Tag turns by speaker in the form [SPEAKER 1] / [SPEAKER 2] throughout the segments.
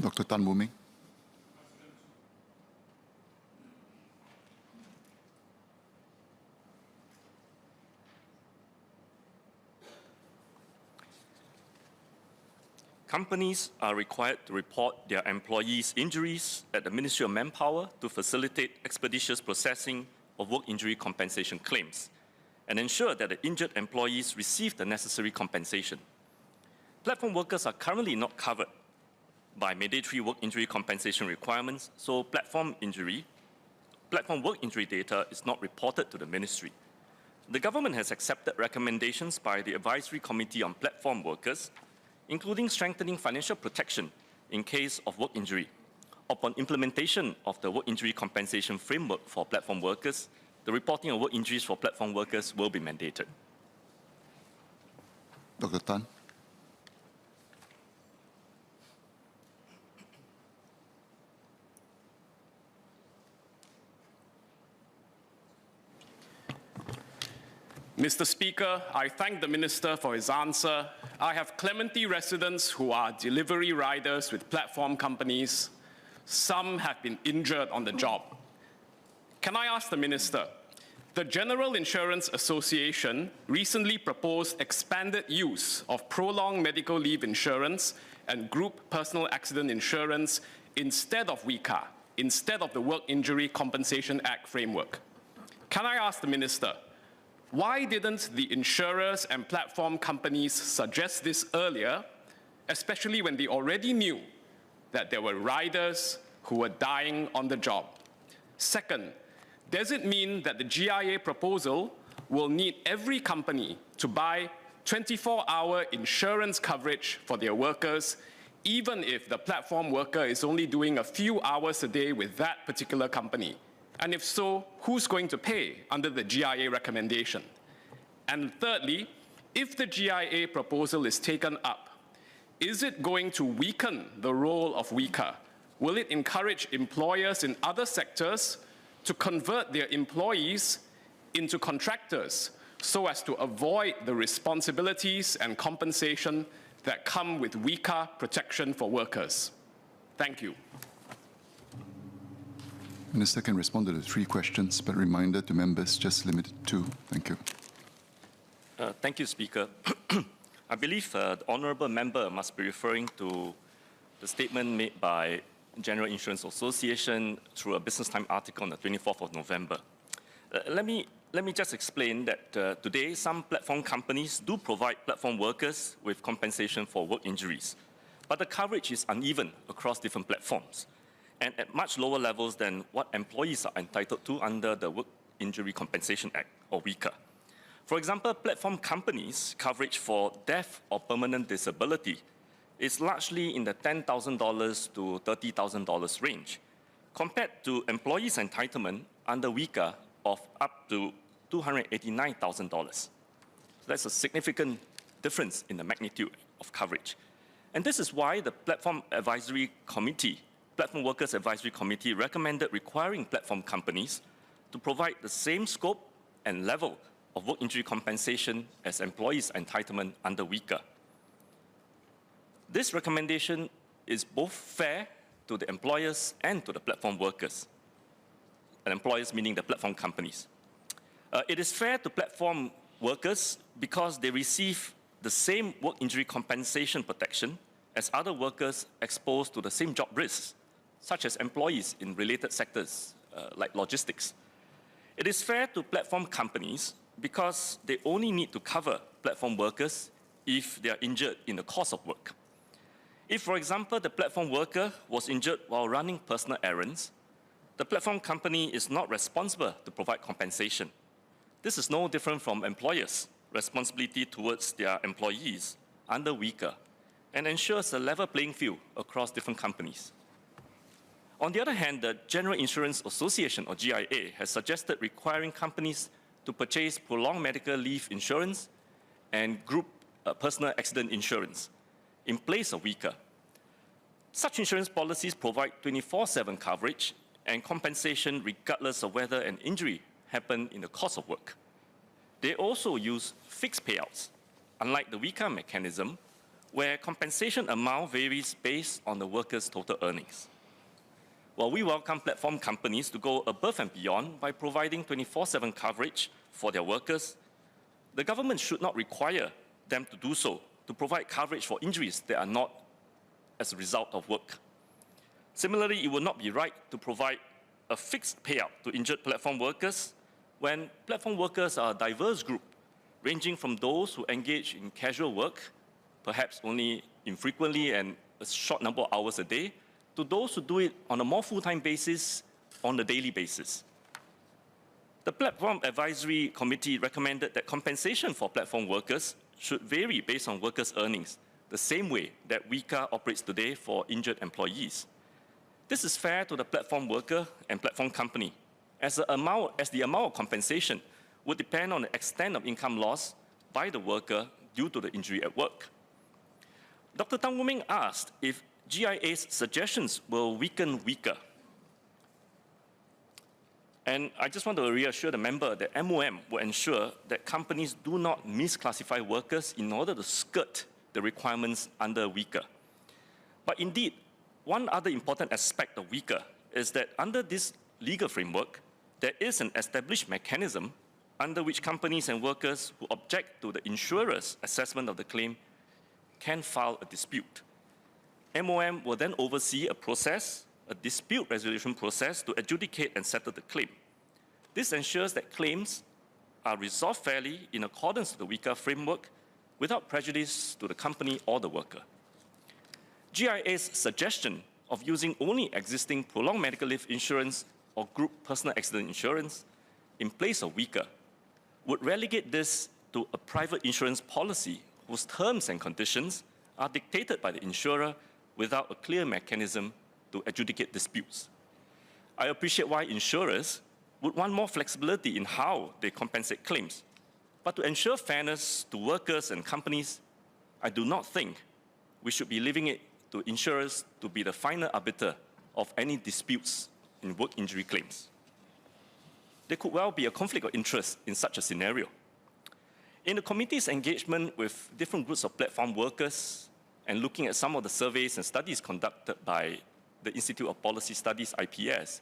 [SPEAKER 1] Dr. Tan Wu Ming.
[SPEAKER 2] Companies are required to report their employees' injuries at the Ministry of Manpower to facilitate expeditious processing of work injury compensation claims and ensure that the injured employees receive the necessary compensation. Platform workers are currently not covered by mandatory work injury compensation requirements, so platform work injury data is not reported to the Ministry. The government has accepted recommendations by the Advisory Committee on Platform Workers, including strengthening financial protection in case of work injury. Upon implementation of the work injury compensation framework for platform workers, the reporting of work injuries for platform workers will be mandated.
[SPEAKER 1] Dr. Tan.
[SPEAKER 3] Mr. Speaker, I thank the Minister for his answer. I have Clementi residents who are delivery riders with platform companies. Some have been injured on the job. Can I ask the Minister, the General Insurance Association recently proposed expanded use of prolonged medical leave insurance and group personal accident insurance instead of WICA, instead of the Work Injury Compensation Act framework. Can I ask the Minister, why didn't the insurers and platform companies suggest this earlier, especially when they already knew that there were riders who were dying on the job? Second, does it mean that the GIA proposal will need every company to buy 24-hour insurance coverage for their workers, even if the platform worker is only doing a few hours a day with that particular company? And if so, who's going to pay under the GIA recommendation? And thirdly, if the GIA proposal is taken up, is it going to weaken the role of WICA? Will it encourage employers in other sectors to convert their employees into contractors so as to avoid the responsibilities and compensation that come with WICA protection for workers? Thank you.
[SPEAKER 1] Minister can respond to the 3 questions, but reminder to members, just limited to 2. Thank you.
[SPEAKER 2] Thank you, Speaker. I believe the Honourable Member must be referring to the statement made by General Insurance Association through a Business Times article on the 24th of November. Let me just explain that today some platform companies do provide platform workers with compensation for work injuries, but the coverage is uneven across different platforms and at much lower levels than what employees are entitled to under the Work Injury Compensation Act, or WICA. For example, platform companies' coverage for death or permanent disability is largely in the $10,000 to $30,000 range, compared to employees' entitlement under WICA of up to $289,000. So that's a significant difference in the magnitude of coverage. And this is why the Platform Workers Advisory Committee recommended requiring platform companies to provide the same scope and level of work injury compensation as employees' entitlement under WICA. This recommendation is both fair to the employers and to the platform workers, and employers meaning the platform companies. It is fair to platform workers because they receive the same work injury compensation protection as other workers exposed to the same job risks, such as employees in related sectors like logistics. It is fair to platform companies because they only need to cover platform workers if they are injured in the course of work. If, for example, the platform worker was injured while running personal errands, the platform company is not responsible to provide compensation. This is no different from employers' responsibility towards their employees under WICA and ensures a level playing field across different companies. On the other hand, the General Insurance Association, or GIA, has suggested requiring companies to purchase prolonged medical leave insurance and group personal accident insurance in place of WICA. Such insurance policies provide 24/7 coverage and compensation regardless of whether an injury happened in the course of work. They also use fixed payouts, unlike the WICA mechanism, where compensation amount varies based on the worker's total earnings. While we welcome platform companies to go above and beyond by providing 24/7 coverage for their workers, the government should not require them to do so to provide coverage for injuries that are not as a result of work. Similarly, it would not be right to provide a fixed payout to injured platform workers when platform workers are a diverse group, ranging from those who engage in casual work, perhaps only infrequently and a short number of hours a day, to those who do it on a more full-time basis on a daily basis. The Platform Advisory Committee recommended that compensation for platform workers should vary based on workers' earnings, the same way that WICA operates today for injured employees. This is fair to the platform worker and platform company, as the amount of compensation would depend on the extent of income loss by the worker due to the injury at work. Dr. Tang Wu Ming asked if GIA's suggestions will weaken WICA. And I just want to reassure the member that MOM will ensure that companies do not misclassify workers in order to skirt the requirements under WICA. But indeed, one other important aspect of WICA is that under this legal framework, there is an established mechanism under which companies and workers who object to the insurer's assessment of the claim can file a dispute. MOM will then oversee a dispute resolution process to adjudicate and settle the claim. This ensures that claims are resolved fairly in accordance with the WICA framework without prejudice to the company or the worker. GIA's suggestion of using only existing prolonged medical leave insurance or group personal accident insurance in place of WICA would relegate this to a private insurance policy whose terms and conditions are dictated by the insurer without a clear mechanism to adjudicate disputes. I appreciate why insurers would want more flexibility in how they compensate claims. But to ensure fairness to workers and companies, I do not think we should be leaving it to insurers to be the final arbiter of any disputes in work injury claims. There could well be a conflict of interest in such a scenario. In the committee's engagement with different groups of platform workers and looking at some of the surveys and studies conducted by the Institute of Policy Studies, IPS,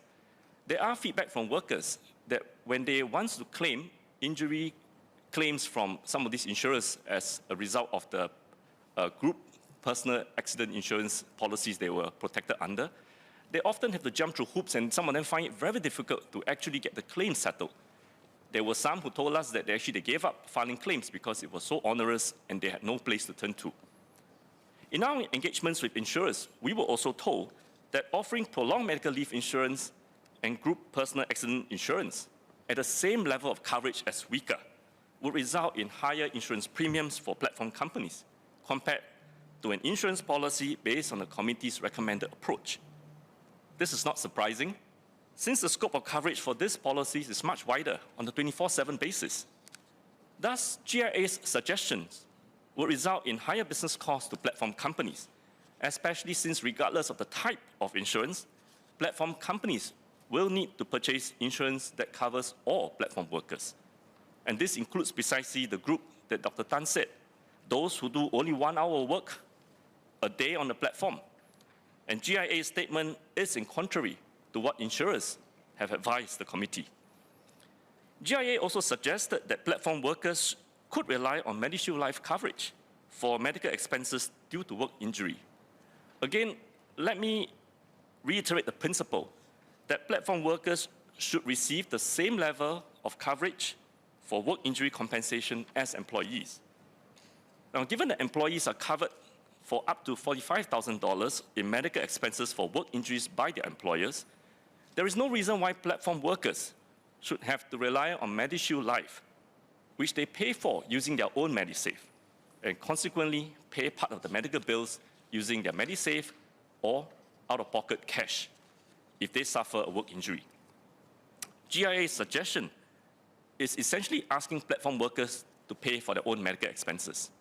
[SPEAKER 2] there are feedback from workers that when they want to claim injury claims from some of these insurers as a result of the group personal accident insurance policies they were protected under, they often have to jump through hoops, and some of them find it very difficult to actually get the claim settled. There were some who told us that they gave up filing claims because it was so onerous and they had no place to turn to. In our engagements with insurers, we were also told that offering prolonged medical leave insurance and group personal accident insurance at the same level of coverage as WICA would result in higher insurance premiums for platform companies compared to an insurance policy based on the committee's recommended approach. This is not surprising, since the scope of coverage for these policies is much wider on a 24/7 basis. Thus, GIA's suggestions would result in higher business costs to platform companies, especially since regardless of the type of insurance, platform companies will need to purchase insurance that covers all platform workers. And this includes precisely the group that Dr. Tan said, those who do only 1 hour work a day on the platform. And GIA's statement is in contrary to what insurers have advised the committee. GIA also suggested that platform workers could rely on MediShield Life coverage for medical expenses due to work injury. Again, let me reiterate the principle that platform workers should receive the same level of coverage for work injury compensation as employees. Now, given that employees are covered for up to $45,000 in medical expenses for work injuries by their employers, there is no reason why platform workers should have to rely on MediShield Life, which they pay for using their own MediSave, and consequently pay part of the medical bills using their MediSave or out-of-pocket cash if they suffer a work injury. GIA's suggestion is essentially asking platform workers to pay for their own medical expenses.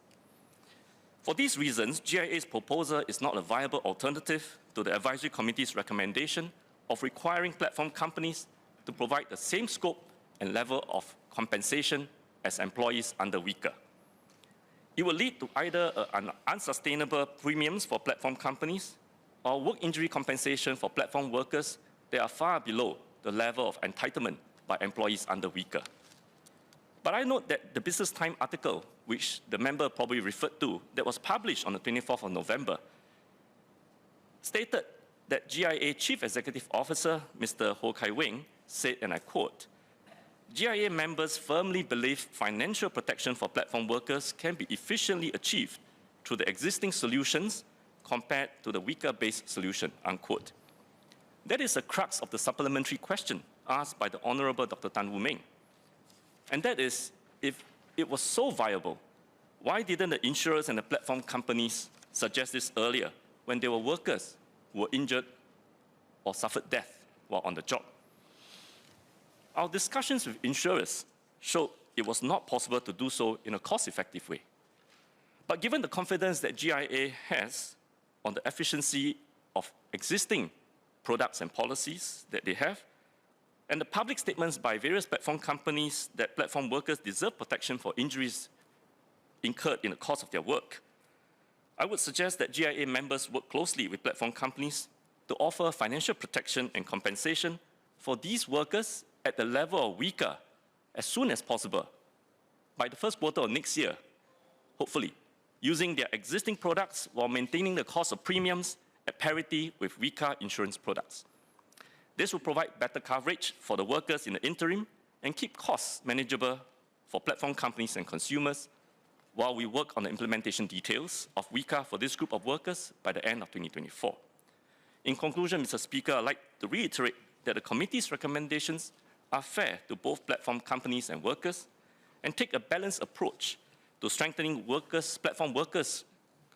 [SPEAKER 2] For these reasons, GIA's proposal is not a viable alternative to the Advisory Committee's recommendation of requiring platform companies to provide the same scope and level of compensation as employees under WICA. It will lead to either an unsustainable premiums for platform companies or work injury compensation for platform workers that are far below the level of entitlement by employees under WICA. But I note that the Business Times article, which the member probably referred to, that was published on the 24th of November, stated that GIA Chief Executive Officer, Mr. Ho Kai Wing, said, and I quote, GIA members firmly believe financial protection for platform workers can be efficiently achieved through the existing solutions compared to the WICA-based solution, unquote. That is the crux of the supplementary question asked by the Honorable Dr. Tan Wu Meng. And that is, if it was so viable, why didn't the insurers and the platform companies suggest this earlier when there were workers who were injured or suffered death while on the job? Our discussions with insurers showed it was not possible to do so in a cost-effective way. But given the confidence that GIA has on the efficiency of existing products and policies that they have, and the public statements by various platform companies that platform workers deserve protection for injuries incurred in the course of their work, I would suggest that GIA members work closely with platform companies to offer financial protection and compensation for these workers at the level of WICA as soon as possible, by the first quarter of next year, hopefully, using their existing products while maintaining the cost of premiums at parity with WICA insurance products. This will provide better coverage for the workers in the interim and keep costs manageable for platform companies and consumers while we work on the implementation details of WICA for this group of workers by the end of 2024. In conclusion, Mr. Speaker, I'd like to reiterate that the committee's recommendations are fair to both platform companies and workers and take a balanced approach to strengthening platform workers'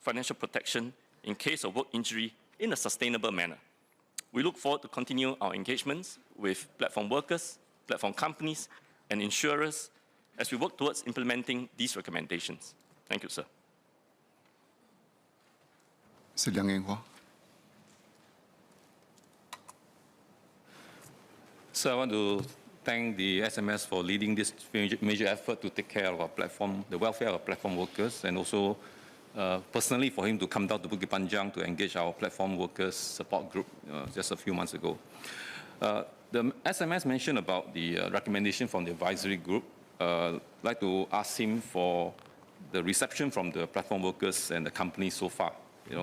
[SPEAKER 2] financial protection in case of work injury in a sustainable manner. We look forward to continue our engagements with platform workers, platform companies, and insurers as we work towards implementing these recommendations. Thank you, sir.
[SPEAKER 1] Mr. Liang Eng Hua.
[SPEAKER 4] So I want to thank the SMS for leading this major effort to take care of our platform, the welfare of our platform workers, and also personally for him to come down to Bukit Panjang to engage our platform workers support group just a few months ago. The SMS mentioned about the recommendation from the advisory group. I'd like to ask him for the reception from the platform workers and the companies so far,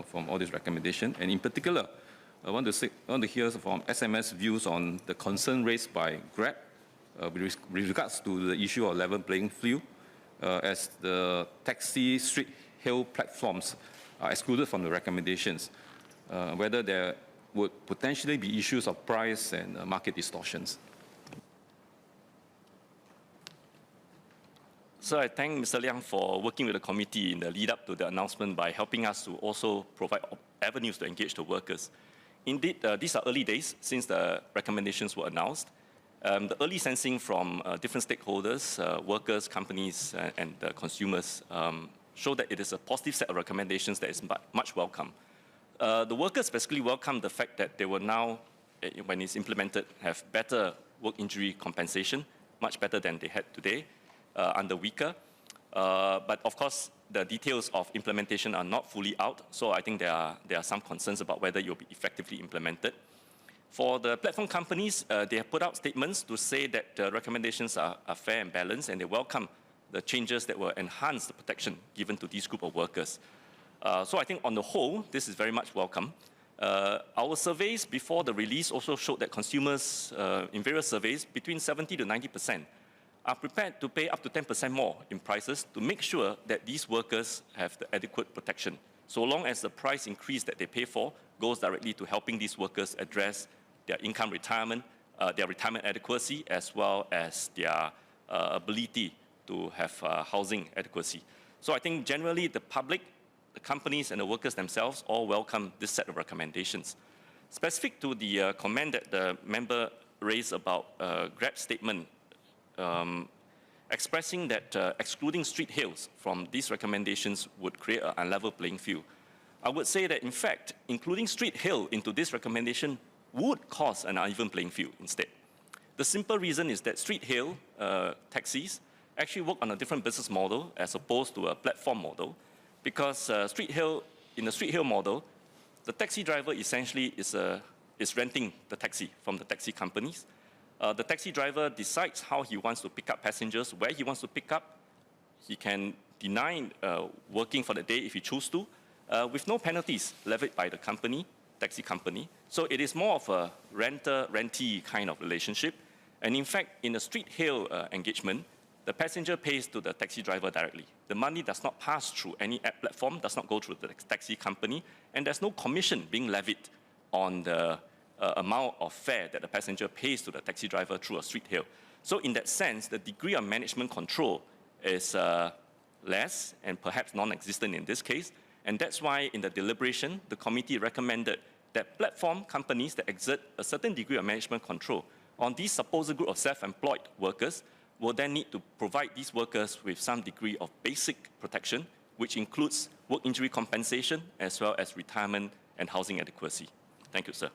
[SPEAKER 4] from all this recommendation. And in particular, I want to hear from SMS views on the concern raised by Grab with regards to the issue of level playing field as the taxi street hail platforms are excluded from the recommendations, whether there would potentially be issues of price and market distortions.
[SPEAKER 2] So I thank Mr. Liang for working with the committee in the lead up to the announcement by helping us to also provide avenues to engage the workers. Indeed, these are early days since the recommendations were announced. The early sensing from different stakeholders, workers, companies, and consumers show that it is a positive set of recommendations that is much welcome. The workers basically welcome the fact that they will now, when it's implemented, have better work injury compensation, much better than they had today under WICA. But of course, the details of implementation are not fully out, so I think there are some concerns about whether it will be effectively implemented. For the platform companies, they have put out statements to say that the recommendations are fair and balanced, and they welcome the changes that will enhance the protection given to this group of workers. So I think on the whole, this is very much welcome. Our surveys before the release also showed that consumers in various surveys, between 70 to 90%, are prepared to pay up to 10% more in prices to make sure that these workers have the adequate protection, so long as the price increase that they pay for goes directly to helping these workers address their income retirement, their retirement adequacy, as well as their ability to have housing adequacy. So I think generally the public, the companies, and the workers themselves all welcome this set of recommendations. Specific to the comment that the member raised about Grab's statement expressing that excluding street hails from these recommendations would create an unlevel playing field. I would say that, in fact, including street hail into this recommendation would cause an uneven playing field instead. The simple reason is that street hail taxis actually work on a different business model as opposed to a platform model, because in the street hail model, the taxi driver essentially is renting the taxi from the taxi companies. The taxi driver decides how he wants to pick up passengers, where he wants to pick up. He can deny working for the day if he chooses to, with no penalties levied by the taxi company. So it is more of a renter-rentee kind of relationship. And in fact, in a street hail engagement, the passenger pays to the taxi driver directly. The money does not pass through any app platform, does not go through the taxi company, and there's no commission being levied on the amount of fare that the passenger pays to the taxi driver through a street hail. So in that sense, the degree of management control is less and perhaps non-existent in this case. And that's why in the deliberation, the committee recommended that platform companies that exert a certain degree of management control on these supposed group of self-employed workers will then need to provide these workers with some degree of basic protection, which includes work injury compensation as well as retirement and housing adequacy. Thank you, sir.